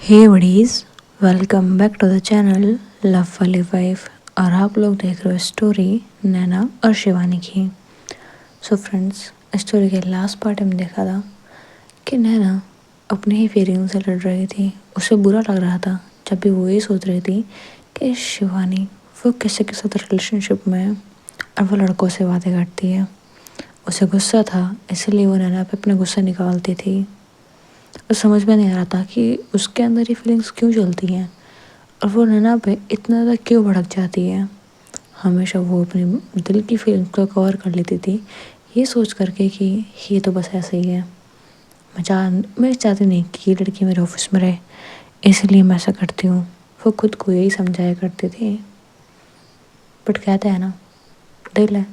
Hey buddies, welcome back to the channel love वाली wife. और आप लोग देख रहे हो स्टोरी नैना और शिवानी की। सो फ्रेंड्स, स्टोरी के लास्ट पार्ट में देखा था कि नैना अपने ही फीलिंग से लड़ रही थी। उसे बुरा लग रहा था जब भी वो ये सोच रही थी कि शिवानी वो किसी के साथ रिलेशनशिप में है और वो लड़कों से बातें करती है। उसे गुस्सा था, इसलिए वो नैना पे अपना गुस्सा निकालती थी। और समझ में नहीं आ रहा था कि उसके अंदर ये फीलिंग्स क्यों चलती हैं और वो नैना पे इतना ज़्यादा क्यों भड़क जाती है। हमेशा वो अपने दिल की फीलिंग्स को कवर कर लेती थी, ये सोच करके कि ये तो बस ऐसे ही है। मैं चाहती नहीं कि ये लड़की मेरे ऑफिस में रहे, इसलिए मैं ऐसा करती हूँ। वो खुद को यही समझाया करती थी। बट कहते हैं ना, दिल है,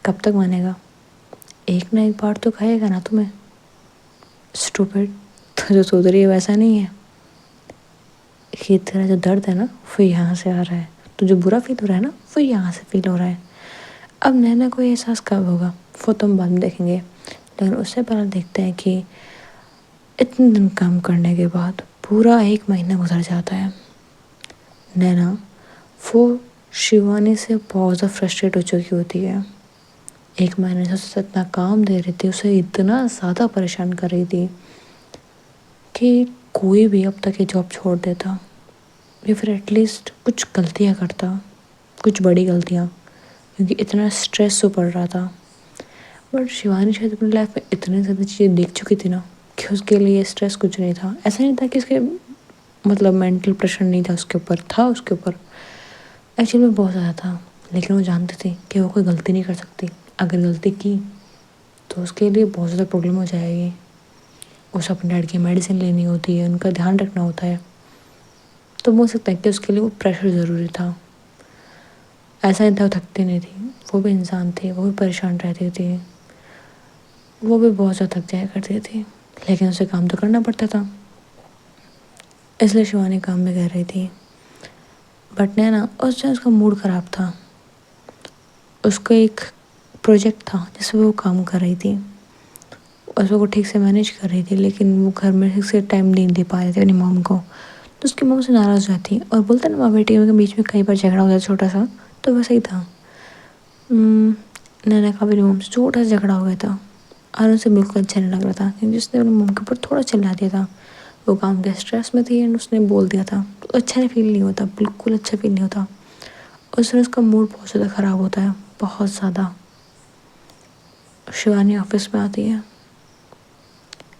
कब तक मानेगा। एक ना एक बार तो कहेगा ना तुम्हें, स्टूपिड। तो जो सोच रही है वैसा नहीं है। ये तेरा जो दर्द है ना वो यहाँ से आ रहा है, तो जो बुरा फील हो रहा है ना वो यहाँ से फील हो रहा है। अब नैना को ये एहसास कब होगा वो तो हम बाद में देखेंगे, लेकिन उससे पहले देखते हैं कि इतने दिन काम करने के बाद पूरा 1 महीना गुजर जाता है। नैना वो शिवानी से बहुत ज़्यादा फ्रस्ट्रेट हो चुकी होती है। 1 महीने से उसे इतना काम दे रही थी, उसे इतना ज़्यादा परेशान कर रही थी कि कोई भी अब तक ये जॉब छोड़ देता या फिर एटलीस्ट कुछ गलतियाँ करता, कुछ बड़ी गलतियाँ, क्योंकि इतना स्ट्रेस तो पड़ रहा था। बट शिवानी शायद अपनी लाइफ में इतनी ज़्यादा चीज़ें देख चुकी थी ना कि उसके लिए स्ट्रेस कुछ नहीं था। ऐसा नहीं था कि उसके मतलब मेंटल प्रेशर नहीं था, उसके ऊपर था, उसके ऊपर एक्चुअली में बहुत ज़्यादा था। लेकिन वो जानती थी कि वो कोई गलती नहीं कर सकती। अगर गलती की तो उसके लिए बहुत ज़्यादा प्रॉब्लम हो जाएगी। उसे अपने डैड की मेडिसिन लेनी होती है, उनका ध्यान रखना होता है। तो बोल सकते हैं कि उसके लिए वो प्रेशर ज़रूरी था। ऐसा नहीं था वो थकती नहीं थी, वो भी इंसान थी, वो भी परेशान रहती थी, वो भी बहुत ज़्यादा थक जाया करती थी, लेकिन उसे काम तो करना पड़ता था। इसलिए शिवानी काम में कर रही थी। बट नैना उस दिन उसका मूड ख़राब था। उसका एक प्रोजेक्ट था जिसमें वो काम कर रही थी, उसको ठीक से मैनेज कर रही थी, लेकिन वो घर में ठीक से टाइम नहीं दे पा रहे थे अपनी मॉम को। तो उसकी मॉम से नाराज़ हो जाती और बोलते ना, माँ बेटी के बीच में कई बार झगड़ा हो जाता छोटा सा, तो वैसा ही था। नैना का मेरी मम्मी से छोटा सा झगड़ा हो गया था और उसे बिल्कुल अच्छा नहीं लग रहा था, क्योंकि उसने अपनी मम्मी के ऊपर थोड़ा चिल्ला दिया था। वो काम के स्ट्रेस में थी एंड उसने बोल दिया था, तो अच्छा नहीं फील नहीं होता, बिल्कुल अच्छा फील नहीं होता। उस दिन उसका मूड बहुत ज़्यादा ख़राब होता है, बहुत ज़्यादा। शिवानी ऑफिस में आती है।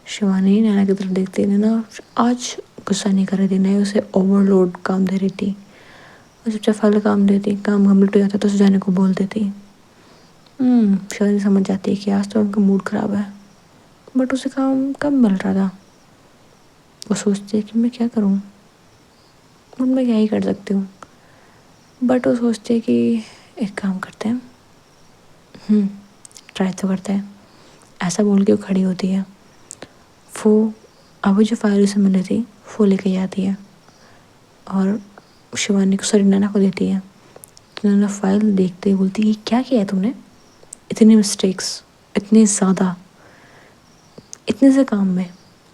शिवानी नैना की तरफ देखती है। नैना आज गुस्सा नहीं कर रही थी, नहीं उसे ओवरलोड काम दे रही थी। वो जब फाइल काम देती, काम कम्प्लीट हो जाता तो उसे जाने को बोल देती। शिवानी समझ जाती है कि आज तो उनका मूड ख़राब है, बट उसे काम कब मिल रहा था। वो सोचती है कि मैं क्या करूँ, मैं क्या ही कर सकती हूँ। बट वो सोचती है कि एक काम करते हैं, ट्राई तो करते हैं। ऐसा बोल के वो खड़ी होती है। वो अभी जो फाइल उसे मिली थी वो लेके जाती है और शिवानी को, सॉरी नैना को देती है। तो नैना फाइल देखते ही बोलती है, क्या किया है तुमने, इतनी मिस्टेक्स, इतनी ज़्यादा, इतने से काम में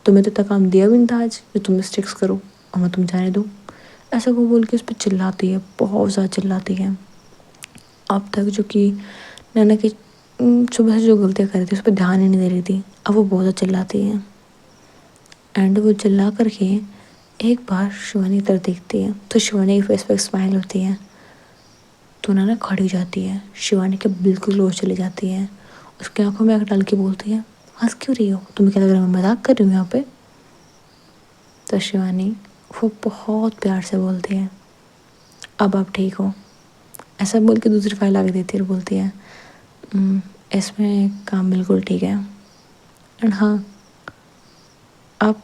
तुम्हें तो इतना काम दिया भी नहीं था आज जो तुम मिस्टेक्स करो और मैं तुम जाने दूँ। ऐसा को बोल के उस पर चिल्लाती है, बहुत ज़्यादा चिल्लाती है। अब तक जो कि नैना की सुबह से जो गलतियाँ कर रही थी उस पर ध्यान ही नहीं दे रही थी, अब वो बहुत ज़्यादा चिल्लाती है। एंड वो चिल्ला करके एक बार शिवानी की तरफ देखती है तो शिवानी के फेस पर स्माइल होती है। तो नैना खड़ी हो जाती है, शिवानी के बिल्कुल क्लोज चली जाती है, उसकी आंखों में आँख डाल के बोलती है, हंस क्यों रही हो, तुम्हें क्या लग रहा है मैं मजाक कर रही हूँ यहाँ पे। तो शिवानी वो बहुत प्यार से बोलती है, अब आप ठीक हो। ऐसा बोल के दूसरी फाइल आगे देती है और बोलती है, इसमें काम बिल्कुल ठीक है। एंड हाँ, आप,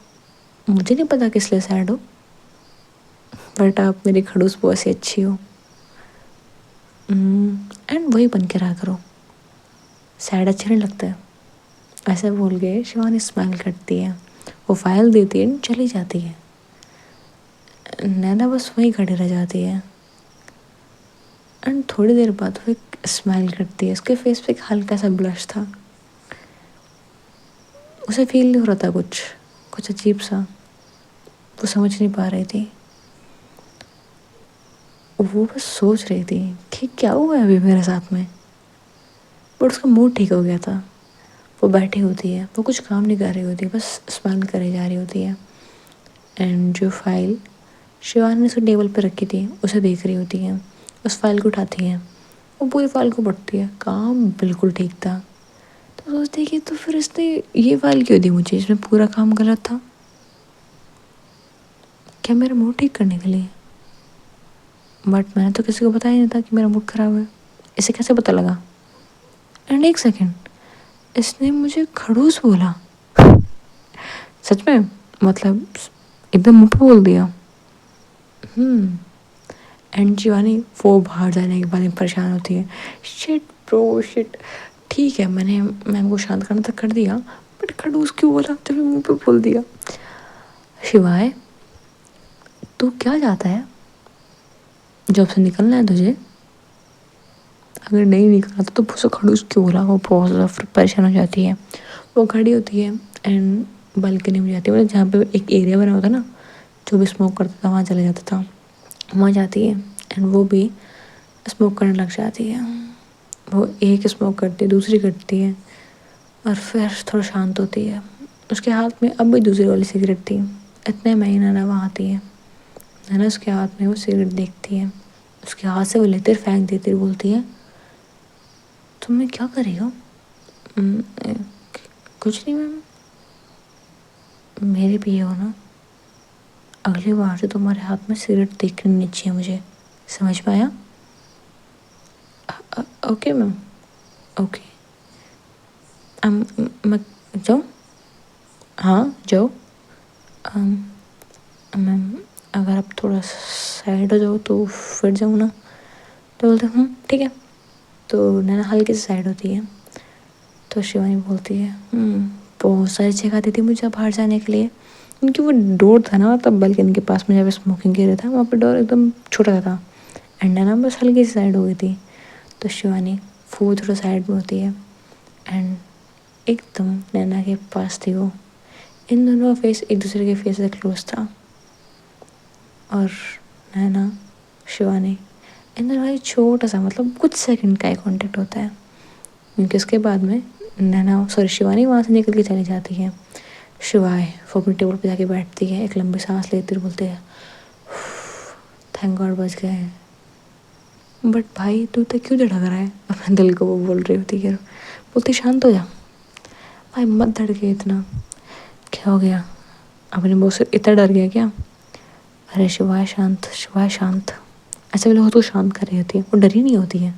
मुझे नहीं पता किस लिए सैड हो, बट आप मेरी खड़ूस बुआ से अच्छी हो। एंड वही बन के रहा करो, सैड अच्छा नहीं लगता है। ऐसा बोल के शिवानी स्माइल करती है, वो फाइल देती है, चली जाती है। नैना बस वहीं खड़ी रह जाती है। एंड थोड़ी देर बाद वो एक स्माइल करती है, उसके फेस पे एक हल्का सा ब्लश था। उसे फील नहीं हो रहा था कुछ कुछ अजीब सा। वो समझ नहीं पा रही थी। वो बस सोच रही थी कि क्या हुआ है अभी मेरे साथ में। बट उसका मूड ठीक हो गया था। वो बैठी होती है, वो कुछ काम नहीं कर रही होती, बस स्माइल करे जा रही होती है। एंड जो फाइल शिवानी ने उसे टेबल पर रखी थी उसे देख रही होती है। उस फाइल को उठाती है, वो पूरी फाइल को पढ़ती है। काम बिल्कुल ठीक था। तो सोचती है कि तो फिर इसने ये फाइल क्यों दी मुझे, इसमें पूरा काम गलत था। क्या मेरा मूड ठीक करने के लिए? बट मैंने तो किसी को बताया नहीं था कि मेरा मूड खराब है। इसे कैसे पता लगा? एंड एक सेकेंड, इसने मुझे खड़ूस बोला। सच में, मतलब एकदम मुंह पे बोल दिया। एंड शिवानी वो बाहर जाने के बाद में परेशान होती है। Shit bro shit. ठीक है, मैंने मैम को शांत करना तक कर दिया, बट खड़ूस क्यों बोला जब मुंह पे बोल दिया। शिवाय, तू क्या चाहता है? जॉब से निकलना है तुझे? अगर नहीं निकला तो उसे खड़ूस क्यों बोला? वो बहुत ज़्यादा फिर परेशान हो जाती है। वो खड़ी होती है एंड बालकनी में जाती है, मतलब जहाँ पे एक एरिया बना होता ना, जो भी स्मोक करता था वहाँ चला जाता था, वहाँ जाती है। एंड वो भी स्मोक करने लग जाती है। वो एक स्मोक करती है, दूसरी करती है, और फिर थोड़ा शांत होती है। उसके हाथ में अब भी दूसरी वाली सिगरेट थी। इतने में ही नैना वहाँ आती है। नैना उसके हाथ में वो सिगरेट देखती है, उसके हाथ से वो लेते फेंक देती है, बोलती है तुमने क्या करी हो? कुछ नहीं मैम। मेरे पिए हो ना, अगली बार से तुम्हारे हाथ में सिगरेट देखनी नहीं चाहिए मुझे, समझ में आया? Okay ma'am, okay. मैं जाऊँ? हाँ जाओ। मैम अगर आप थोड़ा साइड हो जाओ तो फिर जाऊँ ना? तो बोलते ठीक है। तो नैना हल्की से साइड होती है। तो शिवानी बोलती है बहुत सारी जगह दी थी मुझे बाहर जाने के लिए, क्योंकि वो डोर था ना, तब बालकनी के पास में जब स्मोकिंग एरिया था वहाँ पे डोर एकदम छोटा था। एंड नैना बस हल्की सी साइड हो गई थी। तो शिवानी वो थोड़ा साइड में होती है एंड एकदम नैना के पास थी वो। इन दोनों का फेस एक दूसरे के फेस से क्लोज था। और नैना, शिवानी, इन दोनों का छोटा सा, मतलब कुछ सेकंड का आई कॉन्टेक्ट होता है। क्योंकि उसके बाद में नैना, सॉरी, शिवानी वहाँ से निकल के चली जाती है। शिवाय वो अपनी टेबल पे जाके बैठती है, एक लंबी सांस लेती बोलती है थैंक गॉड बच गए। बट भाई तू तो क्यों धड़क रहा है? अपने दिल को वो बोल रही होती है। बोलती शांत हो जा भाई, मत धड़के इतना। क्या हो गया? अपने बॉस से इतना डर गया क्या? अरे शिवाय शांत, शिवाय शांत। ऐसे भी लोग तो शांत कर रही होती है, वो डरी नहीं होती है।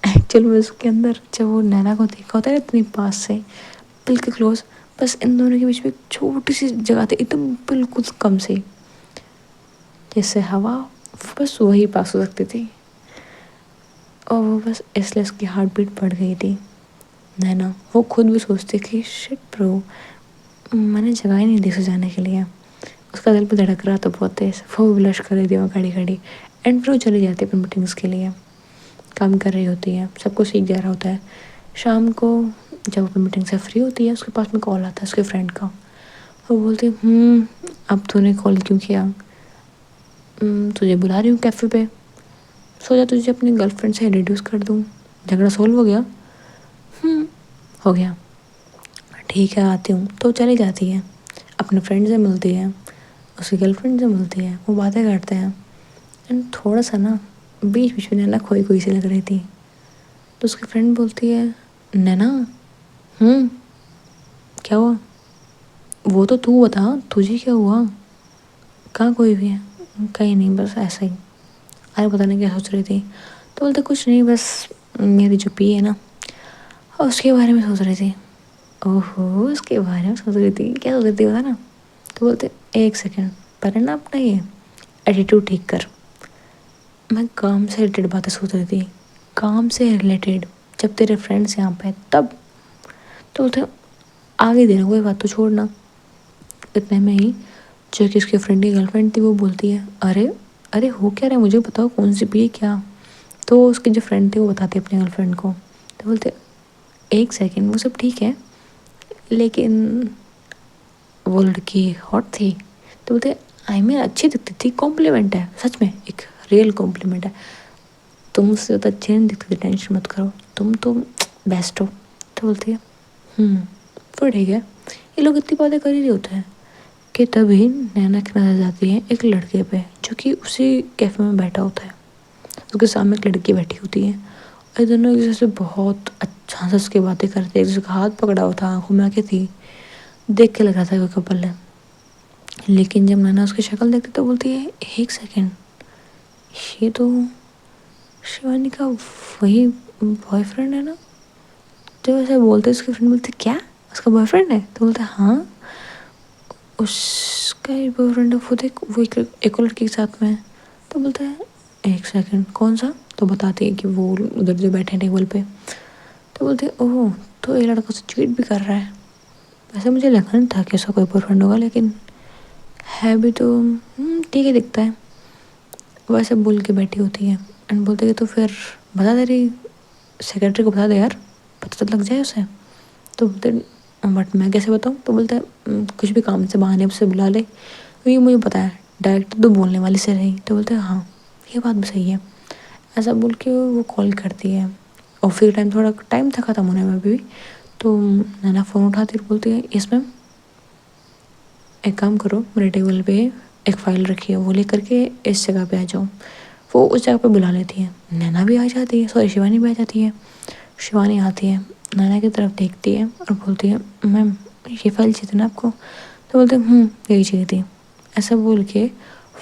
एक्चुअल में उसके अंदर जब वो नैना को देखा होता है इतनी पास से, बिल्कुल क्लोज, बस इन दोनों के बीच में एक छोटी सी जगह थी, एकदम बिल्कुल कम से, जिससे हवा बस वही पास हो सकती थी। और वो बस इसलिए उसकी हार्ट बीट बढ़ गई थी। नैना वो खुद भी सोचती कि शिट ब्रो, मैंने जगह ही नहीं दी जाने के लिए। उसका दिल पे धड़क रहा था बहुत तेज, वो ब्लश कर रही थी वहाँ खड़ी खड़ी। एंड फिर वो चली जाती है अपनी मीटिंग्स के लिए, काम कर रही होती है, सब कुछ सीख जा रहा होता है। शाम को जब अपनी मीटिंग से फ्री होती है, उसके पास में कॉल आता है उसके फ्रेंड का। वो बोलती अब तूने कॉल क्यों किया? तुझे बुला रही हूँ कैफ़े पे, सोचा तुझे अपनी गर्लफ्रेंड से इंट्रोड्यूस कर दूँ, झगड़ा सोल्व हो गया। हो गया, ठीक है आती हूँ। तो चली जाती है, अपने फ्रेंड से मिलती है, उसकी गर्लफ्रेंड से मिलती है, वो बातें करते हैं। एंड थोड़ा सा ना बीच बीच में नैना खोई खोई सी लग रही थी। तो उसकी फ्रेंड बोलती है नैना क्या हुआ? वो तो तू बता, तुझे क्या हुआ? कहाँ कोई भी है? कहीं नहीं, बस ऐसा ही। अरे पता नहीं क्या सोच रही थी। तो बोलते कुछ नहीं, बस मेरी जो पी है ना, उसके बारे में सोच रही थी। ओहो, उसके बारे में सोच रही थी? क्या सोच रही थी बता ना? तो बोलते एक सेकेंड, पहले ना अपना ये एटीट्यूड ठीक कर। मैं काम से रिलेटेड बातें सोच रही थी, काम से रिलेटेड, जब तेरे फ्रेंड्स यहाँ पे तब। तो बोलते आगे देना कोई बात तो छोड़ना। इतने में ही जो कि उसकी फ्रेंड की गर्लफ्रेंड थी वो बोलती है अरे अरे हो क्या रहा है, मुझे बताओ कौन सी पी है क्या? तो उसकी जो फ्रेंड थी वो बताती है अपनी गर्लफ्रेंड को। तो बोलते एक सेकेंड, वो सब ठीक है, लेकिन वो लड़की हॉट थी, तो बोलते आई मीन अच्छी दिखती थी, कॉम्प्लीमेंट है, सच में एक रियल कॉम्प्लीमेंट है, तुम उससे ज़्यादा अच्छी नहीं दिखती थी, टेंशन मत करो, तुम तो बेस्ट हो। तो बोलती है फिर ठीक है। ये लोग इतनी बातें कर ही रहे होते हैं कि तभी नैना की नजर जाती है एक लड़के पे जो कि उसी कैफ़े में बैठा होता है। उसके सामने एक लड़की बैठी होती है और दोनों एक दूसरे से बहुत अच्छा हंस के बातें करते, एक दूसरे का हाथ पकड़ा हुआ था, आंखों में आंखें थी, देख के लग रहा था कोई कपल है। लेकिन जब नैना उसकी शक्ल देखती तो बोलती है एक सेकेंड, ये तो शिवानी का वही बॉयफ्रेंड है ना। जो ऐसे बोलते उसकी फ्रेंड बोलती क्या उसका बॉयफ्रेंड है, तो बोलता हाँ उसका ही बॉयफ्रेंड है, खुद वो एक और लड़की के साथ में है। तो बोलता है एक सेकंड कौन सा, तो बताती है कि वो उधर जो बैठे हैं टेबल पे। तो बोलते हैं ओह तो ये लड़का उससे चीट भी कर रहा है। वैसे मुझे लगा नहीं था कि उसका कोई बॉयफ्रेंड होगा, लेकिन है भी तो ठीक है दिखता है। वैसे बोल के बैठी होती है एंड बोलते कि तो फिर बता दे रही सेक्रेटरी को, बता दे यार, पता तो लग जाए उसे। तो बोलते बट मैं कैसे बताऊँ, तो बोलते हैं कुछ भी काम से बहाने से बुला ले, ये मुझे पता है डायरेक्ट तो बोलने वाली से रही। तो बोलते हैं हाँ ये बात भी सही है। ऐसा बोल के वो कॉल करती है और फिर टाइम थोड़ा टाइम था ख़त्म होने में भी। तो नैना फ़ोन उठाती और बोलती है यस मैम, एक काम करो मेरे टेबल पे एक फ़ाइल रखी है, वो लेकर के इस जगह पे आ जाओ। वो उस जगह पे बुला लेती है, नैना भी आ जाती है, सॉरी शिवानी भी आ जाती है। शिवानी आती है, नैना की तरफ देखती है और बोलती है मैम ये फ़ाइल चाहिए थी ना आपको। तो बोलते हैं यही चाहिए थी। ऐसा बोल के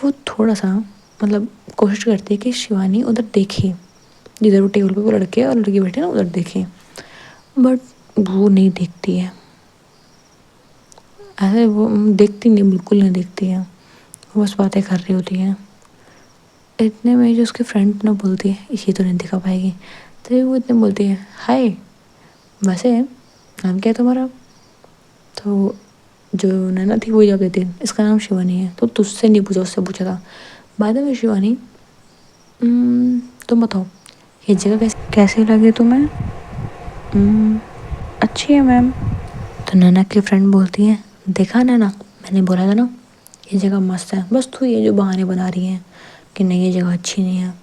वो थोड़ा सा मतलब कोशिश करती है कि शिवानी उधर देखे, जिधर वो टेबल पे वो लड़के और लड़की बैठे ना उधर देखे, बट वो नहीं देखती है। ऐसे वो देखती नहीं, बिल्कुल नहीं देखती है, वो बस बातें कर रही होती है। इतने में जो उसकी फ्रेंड ना बोलती है ये तो नहीं दिखा पाएगी, तो वो इतने बोलती है हाय वैसे नाम क्या है तुम्हारा। तो जो नैना थी वो जवाब देती है इसका नाम शिवानी है। तो तुझसे नहीं पूछा, उससे पूछा था। बाद में शिवानी तुम बताओ ये जगह कैसी लगी तुम्हें। अच्छी है मैम। तो नैना की फ्रेंड बोलती है देखा नैना, मैंने बोला था ना ये जगह मस्त है, बस तू ये जो बहाने बना रही है कि नहीं ये जगह अच्छी नहीं है।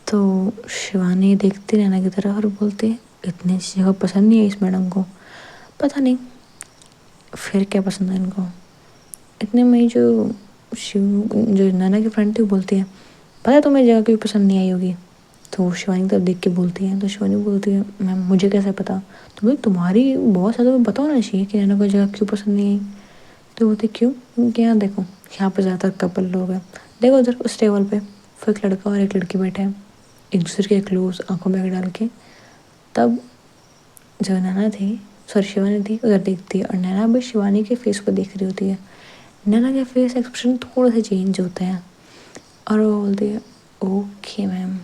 तो शिवानी देखती नैना की तरफ और बोलती है इतनी अच्छी जगह पसंद नहीं है इस मैडम को, पता नहीं फिर क्या पसंद है इनको। इतने में जो जो नैना की फ्रेंड थी वो बोलती है पता है तुम्हें जगह क्यों पसंद नहीं आई होगी। तो शिवानी की तरफ देख के बोलती है, तो शिवानी बोलती है मैम मुझे कैसे पता। तो भाई तुम्हारी बहुत ज़्यादा बताओ ना चाहिए कि नैना को जगह क्यों पसंद नहीं आई। तो बोलती क्यों, क्योंकि यहाँ देखो यहाँ पर ज़्यादातर कपल लोग हैं, देखो उधर उस टेबल पे फिर एक लड़का और एक लड़की बैठे हैं एक दूसरे के क्लोज आंखों में डाल के। तब जो नैना थी सॉरी शिवानी थी उधर देखती है और नैना भी शिवानी के फेस को देख रही होती है। नैना के फेस एक्सप्रेशन थोड़े से चेंज होते हैं और वो बोलती है ओके मैम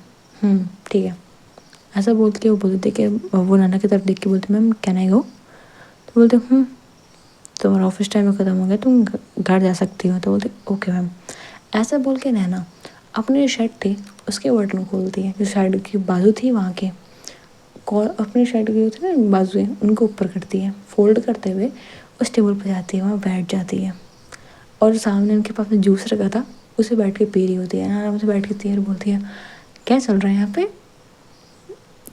ठीक है। ऐसा बोल के वो बोलते कि वो नैना की तरफ देख के बोलते मैम कैन आई गो। तो बोलते तुम्हारा ऑफिस टाइम में ख़त्म हो गया, तुम घर जा सकती हो। तो बोलते ओके मैम। ऐसा बोल के नैना अपनी जो शर्ट थी उसके बटन खोलती है, जो साइड की बाजू थी वहाँ के अपनी शर्ट की होती है ना बाजू है उनको ऊपर करती है, फोल्ड करते हुए उस टेबल पर जाती है, वहाँ बैठ जाती है और सामने उनके पास में जूस रखा था उसे बैठ के पी रही होती है, आराम से बैठ के पी बोलती है क्या चल रहा है यहाँ पे।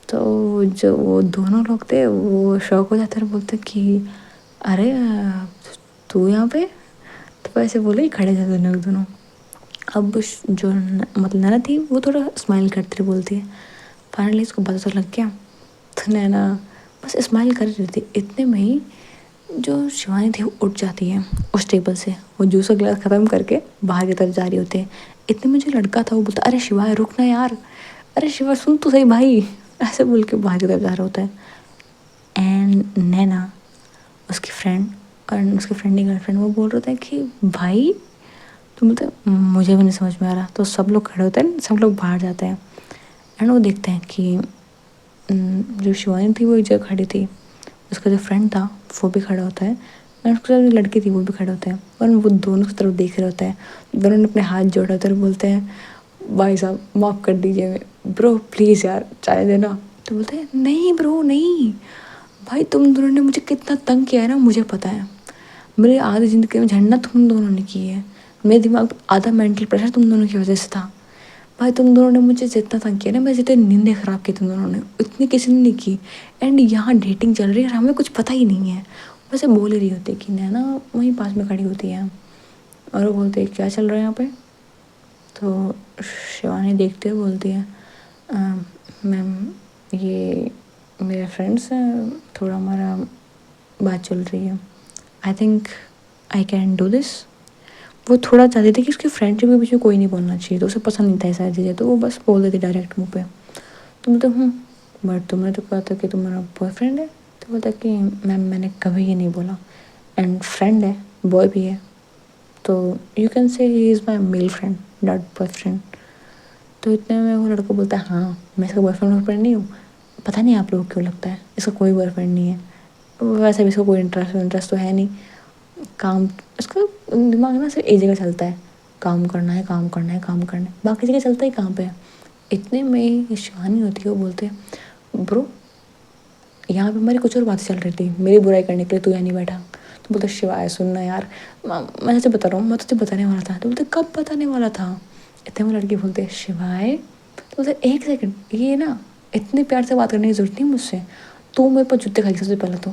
तो जो वो दोनों लोग थे वो शौक हो जाते हैं, बोलते कि अरे तू यहाँ पे। तो वैसे बोले खड़े थे दोनों। अब जो मतलब नैना थी वो थोड़ा स्माइल करती रही, बोलती है फाइनली इसको पता तो लग गया। तो नैना बस स्माइल कर रही थी, इतने में ही जो शिवानी थी वो उठ जाती है उस टेबल से, वो जूस का गिलास ख़त्म करके बाहर की तरफ जा रही होती है। इतने में जो लड़का था वो बोलता अरे शिवा रुक ना यार, अरे शिवा सुन तो सही भाई, ऐसे बोल के बाहर की तरफ जा रहा होता है। एंड नैना उसकी फ्रेंड और उसकी फ्रेंड की गर्लफ्रेंड वो बोल रहे थे कि भाई तो बोलते मुझे भी नहीं समझ में आ रहा। तो सब लोग खड़े होते हैं, सब लोग बाहर जाते हैं एंड वो देखते हैं कि जो शिवानी थी वो एक जगह खड़ी थी, उसका जो फ्रेंड था वो भी खड़ा होता है और उसके साथ जो लड़की थी वो भी खड़े होते हैं और वो दोनों की तरफ देख रहे होते हैं। दोनों ने अपने हाथ जोड़ा होते हैं और बोलते हैं भाई साहब माफ़ कर दीजिए ब्रो प्लीज़ यार चाय देना। तो बोलते हैं नहीं ब्रो नहीं, भाई तुम दोनों ने मुझे कितना तंग किया है ना मुझे पता है, मेरी आधी ज़िंदगी में झंडा तुम दोनों ने की है, मेरे दिमाग पर आधा मेंटल प्रेशर तुम दोनों की वजह से था। भाई तुम दोनों ने मुझे जितना तंग किया ना, मैं जितनी नींदें ख़राब की तुम दोनों ने, इतनी किसी ने नहीं की। एंड यहाँ डेटिंग चल रही है और हमें कुछ पता ही नहीं है। वैसे बोल ही रही होती कि नैना वहीं पास में खड़ी होती है और वो बोलते क्या चल रहा है यहाँ पे। तो शिवानी देखते हुए बोलती है मैम ये मेरे फ्रेंड्स हैं, थोड़ा हमारा बात चल रही है, I think I can do this. वो थोड़ा चाहती थी कि उसके फ्रेंडशिप के बीच में कोई नहीं बोलना चाहिए, तो उसे पसंद नहीं था ये सारी चीज़ें, तो वो बस बोल देती डायरेक्ट मुँह पे। तुम तो बट तुमने तो कहा था कि तुम्हारा बॉयफ्रेंड है। तो बोलता कि मैम मैंने कभी ये नहीं बोला, एंड फ्रेंड है, बॉय भी है, तो you can say he is my male friend not boyfriend. तो इतने में वो लड़का बोलता है हाँ मैं इसका बॉयफ्रेंड नहीं हूँ, पता नहीं आप लोगों को क्यों लगता है इसका कोई बॉयफ्रेंड नहीं है। वैसे भी इसको कोई इंटरेस्ट तो है नहीं, काम इसका दिमाग ना सिर्फ एक जगह चलता है, काम करना है काम करना है काम करना है, बाकी जगह चलता ही कहाँ पे है। इतने में शिवानी होती है, वो बोलते हैं ब्रो यहाँ पे हमारी कुछ और बातें चल रही थी, मेरी बुराई करने के लिए तू यहाँ नहीं बैठा। तो बोलते शिवाय सुनना यार, मैं तुझे बता रहा हूँ, मैं तुझे बताने वाला था। तो बोलते कब बताने वाला था। इतने में लड़की बोलते शिवाय, तो बोलते एक सेकंड, ये ना इतने प्यार से बात करने की जरूरत नहीं मुझसे, तू मेरे पर जूते खाई सबसे पहले। तो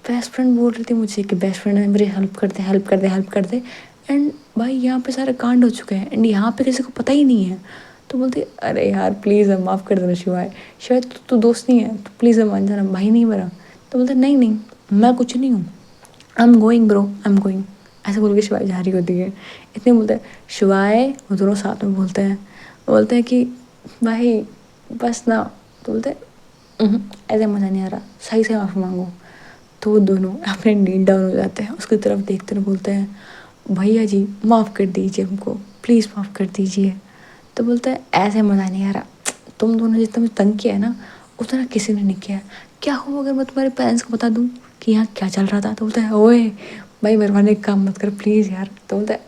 बेस्ट फ्रेंड बोल रही थी मुझे कि बेस्ट फ्रेंड है मेरी, हेल्प कर दे हेल्प कर दे हेल्प कर दे। एंड भाई यहाँ पे सारे कांड हो चुके हैं एंड यहाँ पे किसी को पता ही नहीं है। तो बोलते अरे यार प्लीज़ अब माफ़ कर देना शिवाय, शायद तू दोस्त नहीं है तो प्लीज़ अब मान जाना, भाई नहीं मेरा। तो बोलते नहीं नहीं मैं कुछ नहीं हूँ, I am going bro I am going, ऐसे बोल के शिवाय जा रही होती है। इतने बोलते हैं शिवाय, वो दोनों साथ में बोलते हैं कि भाई बस ना। तो बोलते हैं ऐसे मज़ा नहीं आ रहा, सही से माफ़ी मांगो। तो वो दोनों अपने नीड डाउन हो जाते हैं, उसकी तरफ देखते हुए बोलते हैं भैया जी माफ़ कर दीजिए हमको, प्लीज़ माफ़ कर दीजिए। तो बोलता है ऐसे मज़ा नहीं आ रहा, तुम दोनों जितना मुझे तंग किया है ना उतना किसी ने नहीं किया। क्या हो अगर मैं तुम्हारे पेरेंट्स को बता दूँ कि यहाँ क्या चल रहा था। तो बोलता है ओए भाई मेहरबानी काम मत कर प्लीज़ यार। तो बोलता है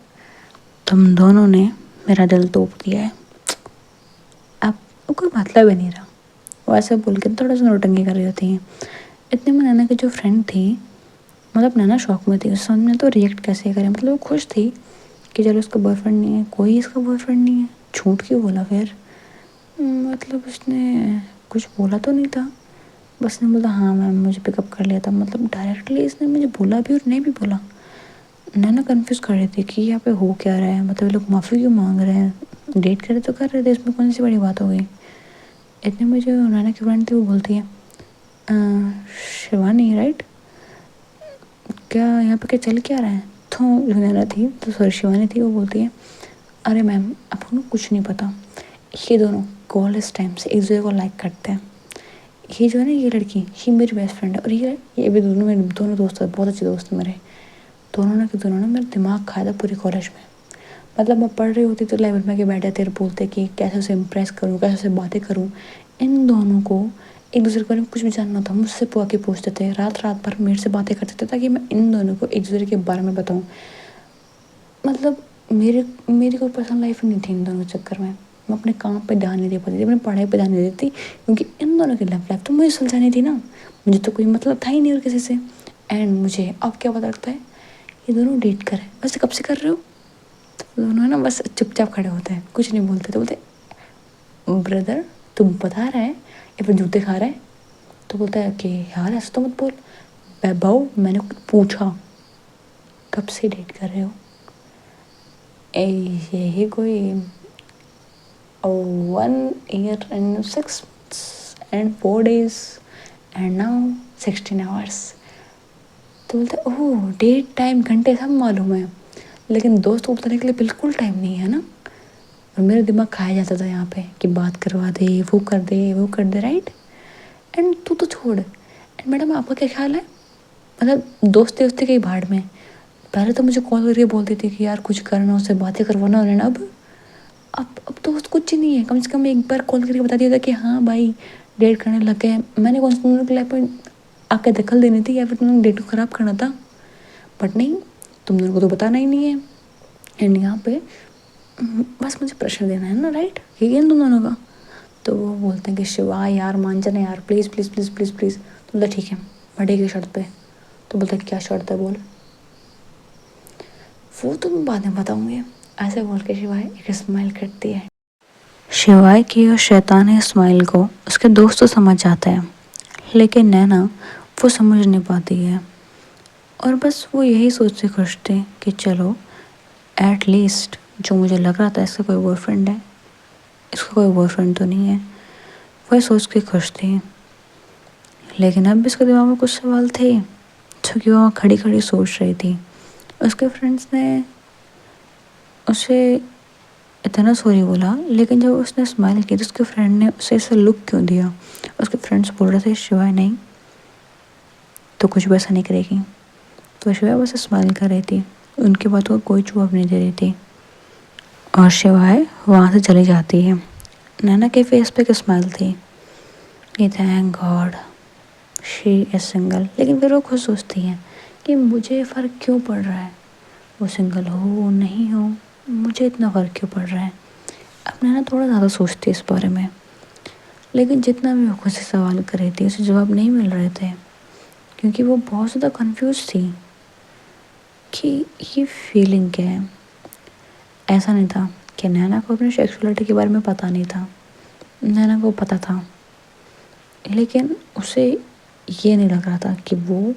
तुम दोनों ने मेरा दिल तोड़ दिया है, अब कोई मतलब ही नहीं रहा। वो ऐसे बोल के थोड़ा सा नौटंकी कर रही होती हैं। इतने में नैना की जो फ्रेंड थी, मतलब नैना शौक में थी, उस सामने तो रिएक्ट कैसे करें, मतलब वो खुश थी कि चलो उसका बॉयफ्रेंड नहीं है, कोई इसका बॉयफ्रेंड नहीं है, झूठ क्यों बोला फिर। मतलब उसने कुछ बोला तो नहीं था, बस ने बोला हाँ मैम मुझे पिकअप कर लिया था, मतलब डायरेक्टली इसने मुझे बोला भी और नहीं भी बोला। नैना कंफ्यूज कर रही थी कि यहाँ पे हो क्या रहा है, मतलब ये लोग माफ़ी क्यों मांग रहे हैं, डेट करे तो कर रहे थे, इसमें कौन सी बड़ी बात हो गई। इतने में जो नैना की फ्रेंड थी वो बोलती है शिवानी राइट, क्या यहाँ पे क्या चल क्या रहा है। तो जो नैना थी तो सॉरी शिवानी थी, वो बोलती है अरे मैम आपको ना कुछ नहीं पता, ये दोनों कॉलेज टाइम से एक दूसरे को लाइक करते हैं। ये जो है ना ये लड़की ये मेरी बेस्ट फ्रेंड है और ये भी दोनों मेरे दोनों दोस्त हैं, बहुत अच्छे दोस्त हैं मेरे। दोनों ने मेरा दिमाग खाया था पूरे कॉलेज में। मतलब मैं पढ़ रही होती तो लाइब्रेरी में के बैठ जाते बोलते कि कैसे उसे इम्प्रेस करूँ कैसे उसे बातें करूँ। इन दोनों को एक दूसरे के बारे में कुछ भी जानना था, मुझसे आके पूछते थे, रात रात भर मेरे से बातें करते थे ताकि मैं इन दोनों को एक दूसरे के बारे में बताऊँ। मतलब मेरी कोई पर्सनल लाइफ नहीं थी इन दोनों के चक्कर में, मैं अपने काम पे ध्यान नहीं दे पाती थी, अपनी पढ़ाई पे ध्यान नहीं देती क्योंकि इन दोनों की लव लाइफ तो मुझे सुलझानी थी ना, मुझे तो कोई मतलब था ही नहीं और किसी से। एंड मुझे अब क्या पता लगता है ये दोनों डेट कर रहे हैं। वैसे कब से कर रहे हो। तो दोनों ना बस चुपचाप खड़े होते हैं, कुछ नहीं बोलते। तो बोलते ब्रदर तुम बता रहा है या फिर जूते खा रहा है। तो बोलता है कि यार ऐसा तो मत बोल। वैभव मैंने कुछ पूछा कब से डेट कर रहे हो। यही कोई 1 year and 6 and 4 days and now 16 hours। तो बोलते ओह डेट टाइम घंटे सब मालूम है, लेकिन दोस्त को बताने के लिए बिल्कुल टाइम नहीं है ना। और मेरा दिमाग खाया जाता था यहाँ पे कि बात करवा दे वो कर दे राइट। एंड तू तो छोड़, एंड मैडम आपका क्या ख्याल है, मतलब दोस्ती दोस्ती की भाड़ में। पहले तो मुझे कॉल करके बोलती थी कि यार कुछ करना उससे बातें करवाना उन्हें। अब तो कुछ ही नहीं है, कम से कम एक बार कॉल करके बता दिया था कि हाँ भाई डेट करने लग गए। मैंने कौन सा तुम लोग की लाइफ में आके दखल देनी थी या फिर तुम लोग डेट को ख़राब करना था। बट नहीं, तुम दोनों को तो बताना ही नहीं है। एंड यहाँ पे बस मुझे प्रेशर देना है ना राइट, ये इन तुम दोनों का। तो वो बोलते हैं कि शिवा यार मान जाना यार please please please please please. तो बोलता ठीक है बर्थडे की शर्त पे। तो बोलता क्या शर्त है बोल। वो तो मैं बाद में बताऊंगी। ऐसे बोल के शिवाय एक स्माइल करती है। शिवाय की और शैतानी स्माइल को उसके दोस्त तो समझ जाते हैं, लेकिन नैना वो समझ नहीं पाती है। और बस वो यही सोच से खुश थे कि चलो एट लीस्ट जो मुझे लग रहा था इसका कोई बॉयफ्रेंड है, इसका कोई बॉयफ्रेंड तो नहीं है, वह सोच के खुश थी। लेकिन अब भी उसके दिमाग में कुछ सवाल थे, जो कि वो खड़ी खड़ी सोच रही थी। उसके फ्रेंड्स ने उसे इतना सॉरी बोला, लेकिन जब उसने स्माइल की तो उसके फ्रेंड ने उसे ऐसा लुक क्यों दिया। उसके फ्रेंड्स बोल रहे थे शिवाय नहीं तो कुछ भी ऐसा नहीं करेगी, तो शिवाय बस स्माइल कर रही थी, उनकी बातों का कोई जवाब नहीं दे रही थी। और शिवाय वहाँ से चली जाती है। नैना के फेस पे एक स्माइल थी कि thank God she is single. लेकिन फिर वो खुद सोचती है कि मुझे फ़र्क क्यों पड़ रहा है, वो सिंगल हो नहीं हो, मुझे इतना फ़र्क क्यों पड़ रहा है। अब नैना थोड़ा ज़्यादा सोचती है इस बारे में, लेकिन जितना भी वो खुद से सवाल कर रही थी उसे जवाब नहीं मिल रहे थे, क्योंकि वो बहुत ज़्यादा कंफ्यूज थी कि ये फीलिंग क्या है। ऐसा नहीं था कि नैना को अपनी सेक्सुअलिटी के बारे में पता नहीं था, नैना को पता था, लेकिन उसे ये नहीं लग रहा था कि वो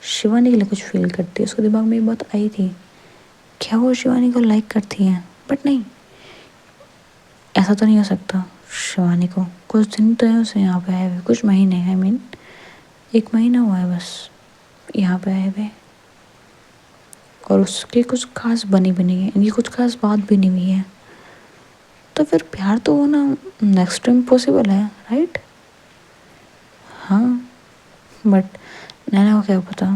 शिवानी के लिए कुछ फील करती है। उसके दिमाग में ये बात आई थी, क्या वो शिवानी को लाइक करती है, बट नहीं, ऐसा तो नहीं हो सकता। शिवानी को कुछ दिन तो है उसे यहाँ पे आए हुए, कुछ महीने, आई मीन 1 महीना हुआ है बस यहाँ पे आए हुए, और उसकी कुछ खास बनी भी नहीं है, इनकी कुछ खास बात भी नहीं हुई है, तो फिर प्यार तो होना नेक्स्ट टाइम पॉसिबल है, राइट। हाँ, बट नैना को क्या पता,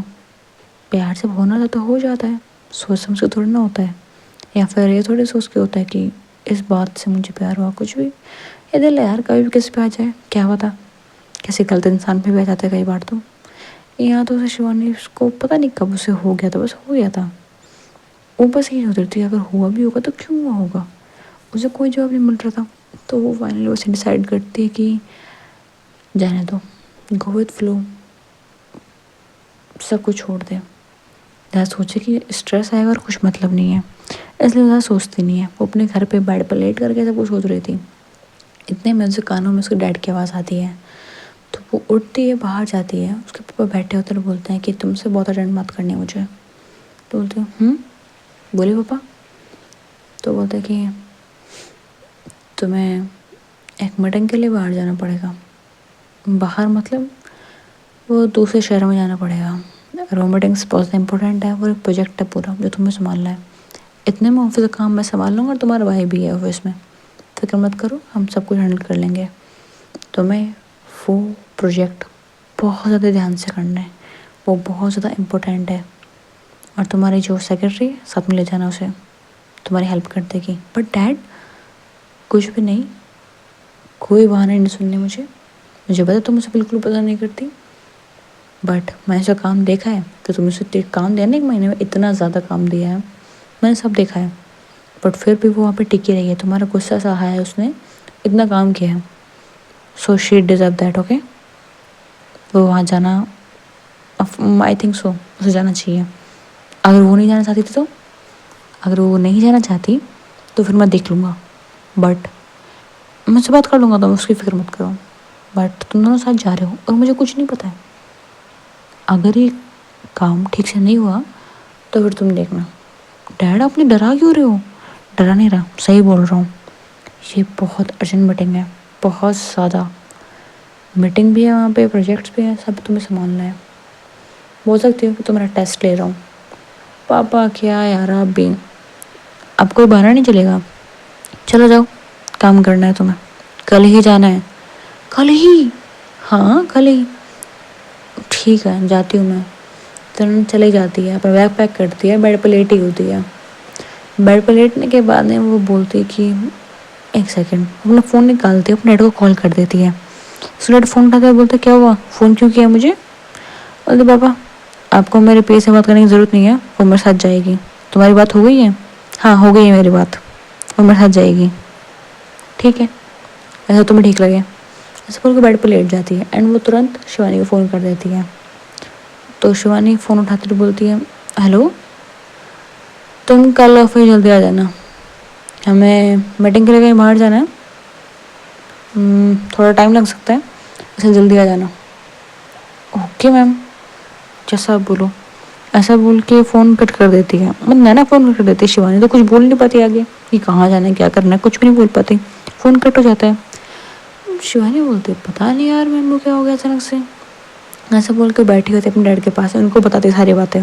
प्यार जब होना था तो हो जाता है, सोच समझ के थोड़ी ना होता है। या फिर ये थोड़ी सोच के होता है कि इस बात से मुझे प्यार हुआ, कुछ भी ये दिल यार कभी भी किसी पे आ जाए, क्या पता किसी गलत इंसान पे भी आ जाता है कई बार। तो यहाँ तो उसे शिवानी उसको पता नहीं कब उसे हो गया था, बस हो गया था। वो बस यही सोच रही थी अगर हुआ भी होगा तो क्यों हुआ होगा, उसे कोई जवाब नहीं मिल रहा था। तो वो फाइनली उसे डिसाइड करती है कि जाने दो, गो विथ फ्लो, सब कुछ छोड़ दे। ज़्यादा सोचे कि स्ट्रेस आएगा और कुछ मतलब नहीं है, इसलिए ज़्यादा सोचती नहीं है। वो अपने घर पे बेड पर लेट करके सब कुछ सोच रही थी। इतने में उसके कानों में उसके डैड की आवाज़ आती है, तो वो उठती है, बाहर जाती है। उसके पापा बैठे होते हैं, बोलते हैं कि तुमसे बहुत अर्जेंट बात करनी है मुझे। तो बोलती हूँ बोले पापा। तो बोलते हैं कि तुम्हें एक मीटिंग के लिए बाहर जाना पड़ेगा। बाहर मतलब वो दूसरे शहर में जाना पड़ेगा, और वो मीटिंग्स बहुत इंपॉर्टेंट है, वो एक प्रोजेक्ट है पूरा जो तुम्हें संभालना है। इतने में ऑफिस का काम मैं संभाल लूँगा, और तुम्हारा भाई भी है ऑफिस में, फिक्र मत करो, हम सब कुछ हैंडल कर लेंगे। तुम्हें वो प्रोजेक्ट बहुत ज़्यादा ध्यान से करना है, वो बहुत ज़्यादा इम्पोर्टेंट है, और तुम्हारी जो सेक्रेटरी साथ में ले जाना, उसे तुम्हारी हेल्प कर देगी। बट डैड कुछ भी नहीं, कोई बहाने नहीं सुनने मुझे पता तुम मुझे बिल्कुल पता नहीं करती, बट मैंने जो काम देखा है तो तुमने उसे काम दिया ना, 1 महीने में इतना ज़्यादा काम दिया है, मैंने सब देखा है। बट फिर भी वो वहाँ पे टिकी रही है, तुम्हारा गुस्सा सहा है उसने, इतना काम किया है, so she deserve that. Okay, वो वहाँ जाना, आई थिंक सो उसे जाना चाहिए। अगर वो नहीं जाना चाहती थी तो, अगर वो नहीं जाना चाहती तो फिर मैं देख लूँगा, बट मुझसे बात कर लूँगा, तुम उसकी फिक्र मत करो। बट तुम दोनों साथ जा रहे हो और मुझे कुछ नहीं पता है, अगर ये काम ठीक से नहीं हुआ तो फिर तुम देखना। डैड आपने डरा क्यों रहे हो, डरा नहीं रहा, सही बोल रहा हूँ, ये बहुत अर्जेंट मीटिंग है, बहुत ज़्यादा मीटिंग भी है वहाँ पे, प्रोजेक्ट्स भी हैं, सब तुम्हें संभालना है। बोल सकती हो कि तुम्हारा टेस्ट ले रहा हूँ। पापा क्या यार, आप भी, अब कोई बहाना नहीं चलेगा, चलो जाओ, काम करना है तुम्हें, कल ही जाना है। कल ही? हाँ कल ही, ठीक है जाती हूँ मैं। तो चली जाती है, अपना बैग पैक करती है, बेड पर लेटी होती है। बेड पर लेटने के बाद में वो बोलती है कि एक सेकंड, अपना फ़ोन निकालती है, अपने डैड को कॉल कर देती है। उसका डैड फ़ोन उठाता है, बोलते क्या हुआ, फ़ोन क्यों किया मुझे। बोलते पापा आपको मेरे पे से बात करने की ज़रूरत नहीं है, वो मेरे साथ जाएगी। तुम्हारी बात हो गई है? हाँ हो गई है मेरी बात, वो मेरे साथ जाएगी, ठीक है, ऐसा तुम्हें ठीक लगे। ऐसे बोल के बेड पर लेट जाती है, एंड वो तुरंत शिवानी को फ़ोन कर देती है। तो शिवानी फ़ोन उठाती तो बोलती है हेलो, तुम कल ऑफिस जल्दी आ जाना, हमें मीटिंग के लिए कहीं बाहर जाना है। थोड़ा टाइम लग सकता है, इसलिए जल्दी आ जाना। ओके मैम, जैसा आप बोलो। ऐसा बोल के फ़ोन कट कर देती है। मतलब नैना फ़ोन कट कर देती है। शिवानी तो कुछ बोल नहीं पाती आगे कि कहाँ जाना है, क्या करना है, कुछ भी नहीं बोल पाती। फ़ोन कट हो जाता है। शिवानी बोलती है पता नहीं यार मैम को क्या हो गया अचानक से। ऐसा बोल के बैठी होती है अपने डैड के पास, उनको बताती सारी बातें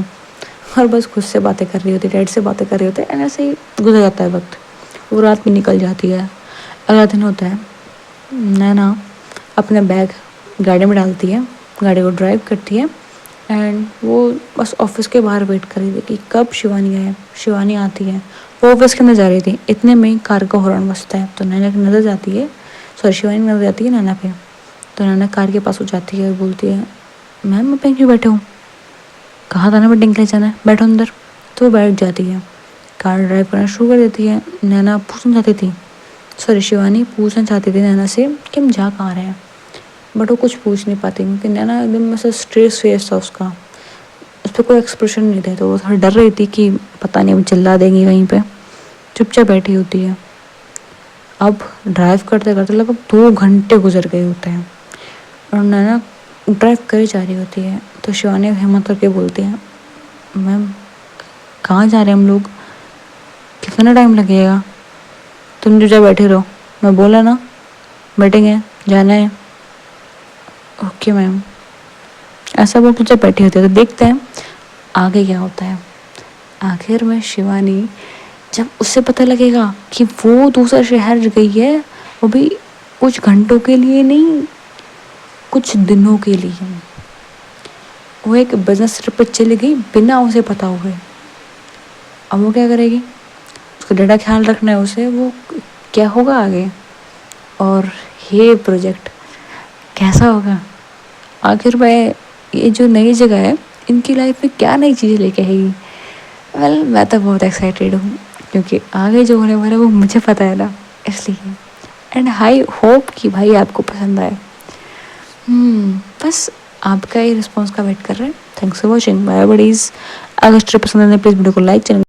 और बस खुद से बातें कर रही होती है, डैड से बातें कर रही होती है। ऐसे ही गुजर जाता है वक्त। वो रात भी निकल जाती है। अगला दिन होता है। नैना अपना बैग गाड़ी में डालती है, गाड़ी को ड्राइव करती है एंड वो बस ऑफिस के बाहर वेट कर रही थी कि कब शिवानी आए। शिवानी आती है। वो ऑफिस के अंदर जा रही थी, इतने में कार का हॉर्न बजता है तो नैना की नज़र जाती है, सॉरी शिवानी की नज़र जाती है नैना पे। तो नैना कार के पास हो जाती है और बोलती है मैम मैं पे क्यों बैठे हूँ, कहा था ना मीटिंग के लिए जाना है, बैठो अंदर। तो वो बैठ जाती है, कार ड्राइव करना शुरू कर देती है। नैना पूछना चाहती थी, सॉरी शिवानी पूछना चाहती थी नैना से कि हम जा कहाँ रहे हैं, बट वो कुछ पूछ नहीं पाती क्योंकि नैना एकदम ऐसा स्ट्रेस फेस था उसका, उस पर कोई एक्सप्रेशन नहीं थे। तो वो थोड़ा डर रही थी कि पता नहीं अभी चिल्ला देंगी वहीं पे। चुपचाप बैठी होती है। अब ड्राइव करते करते लगभग 2 घंटे गुजर गए होते हैं और नैना ड्राइव करी जा रही होती है। तो शिवानी हिम्मत करके बोलती है मैम कहाँ जा रहे हैं हम लोग, कितना टाइम लगेगा, तुम जो जा बैठे रहो, मैं बोला ना मीटिंग है, जाना है। Okay ma'am. ऐसा बोल के जब बैठी होती है तो देखते हैं आगे क्या होता है। आखिर में शिवानी जब उससे पता लगेगा कि वो दूसरा शहर गई है, वो भी कुछ घंटों के लिए नहीं, कुछ दिनों के लिए। वो एक बिजनेस ट्रिप पर चली गई बिना उसे पता हुए। अब वो क्या करेगी, उसका डेटा ख्याल रखना है उसे, वो क्या होगा आगे और ये प्रोजेक्ट कैसा होगा। आखिर में ये जो नई जगह है इनकी लाइफ में क्या नई चीज़ें लेके आएगी। वेल मैं तो बहुत एक्साइटेड हूँ क्योंकि आगे जो होने वाला है वो मुझे पता है ना, इसलिए। एंड आई होप कि भाई आपको पसंद आए। बस आपका ही रिस्पॉन्स का वेट कर रहे हैं। Thanks for watching, bye buddies. अगर स्ट्रिप पसंद है प्लीज़ वीडियो को लाइक, चैनल